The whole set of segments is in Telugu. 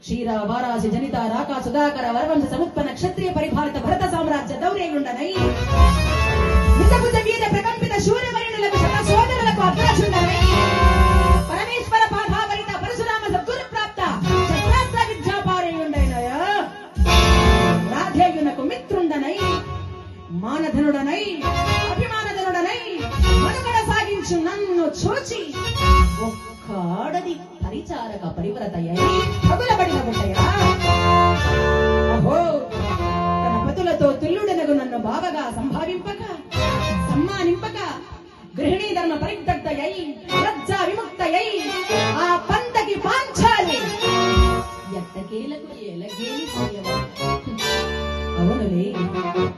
క్షీర వారాసి జనిత రాకా సుధాకర వరవంశ సముత్పన్న క్షత్రియ పరిపాలిత భరత సామ్రాజ్య దౌర్యంగుండనై నిజభుజ వీర ప్రకంపిత శూరవరుణులకు శత సోదరులకు అగ్రచుండనై పరమేశ్వర పాఠావరిత పరశురామ సద్గురు ప్రాప్త శస్త్రాస్త్ర విద్యాపారేయుండైనయ రాధేయునకు మిత్రుండనై మానధనుడనై అభిమానధనుడనై మనుగడ సాగించు నన్ను చూచి ఒక్క ఆడది పరిచారక పరివ్రతయ్యై పగులబడిన బుట్టయా అహో తన పతులతో తుల్లుడనగు నన్ను బావగా సంభావింపక సమ్మానింపక గృహిణీ ధర్మ పరిగ్ధయ్యై లజ్జా విముక్తయ్యై ఆ పంతకి పాంచాలి ఎట్టకేలకు ఎలగేలి అవునులే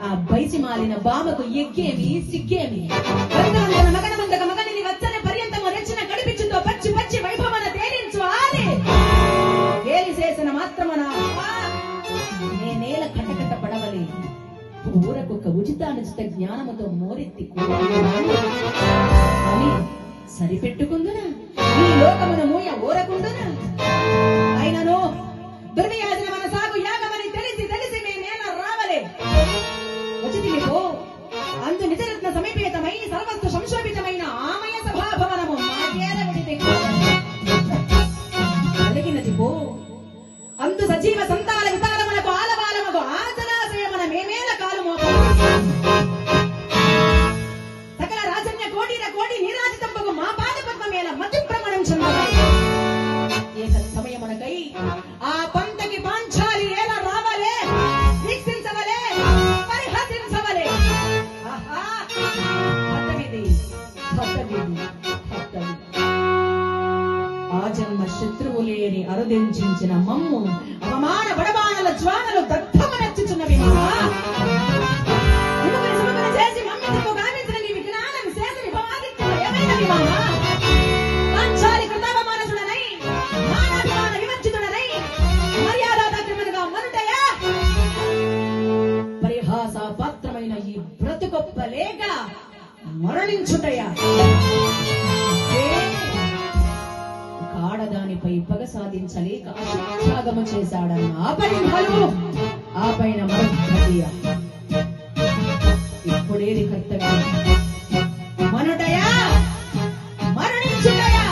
ఆ బైసి మాలిన బామకు ఎగ్గేమి సిగ్గేమి మగనమందక మగనిని వచ్చని పర్యంతము రెచ్చిన కడిపించుతో పచ్చి పచ్చి వైభవన తేలించు ఆది గేలి చేసిన మాత్రమన నేనేల కటకట పడవలే ఊరకొక్క ఉచితానుచిత జ్ఞానముతో మోరెత్తి అని సరిపెట్టుకుందునా ఈ లోకమును మూయ ఊరకుందునా అయినను దుర్వ్యాజన మన సాగు యాగమని తెలిసి తెలిసి మేనేల రావలే వచ్చితిమిపో అందు నిజరత్న సమీపేతమై సర్వస్తు సంశోభితమైన ఆమయ సభాభవనము మాకేరవిడితే కలిగినది పో అందు సజీవ సంతాల వితారములకు ఆలవాలముకు ఆచరాశయమన మేమేల కాలమో సకల రాజన్య కోటిర కోటి నీరాజితంబకు మా పాదపద్మమేల మతి ప్రమాణం చెందాలి ఏక సమయమునకై ఆ పంతకి పాంచాలి ఎలా రావాలే వీక్షించవలే పరిహసించవలే ఆహా హతవిధి హతవిధి హతవిధి ఆ జన్మ శత్రువు లేని అరుదించిన మమ్ము అవమాన బడబాణల జ్వాలలు దగ్ధమనర్చుచున్నవి చేసి మమ్మకు గావించిన నీ విజ్ఞానం చేసి విభవాదిత్యులు ఏమైనవి మామా పాంచాలి కృతావమానసుడనై మానాభిమాన వివంచితుడనై మర్యాదాత్మకముగా మనుటయా పరిహాస పాత్రమైన ఈ బ్రతుకొప్పలేక మరణించుటయా ఆడదానిపై పగ సాధించలేక అత్యాగము చేశాడన్న ఆ పైన మరొకటియ ఇప్పుడేది కర్తవ్యం మనుటయా మరణించుటయా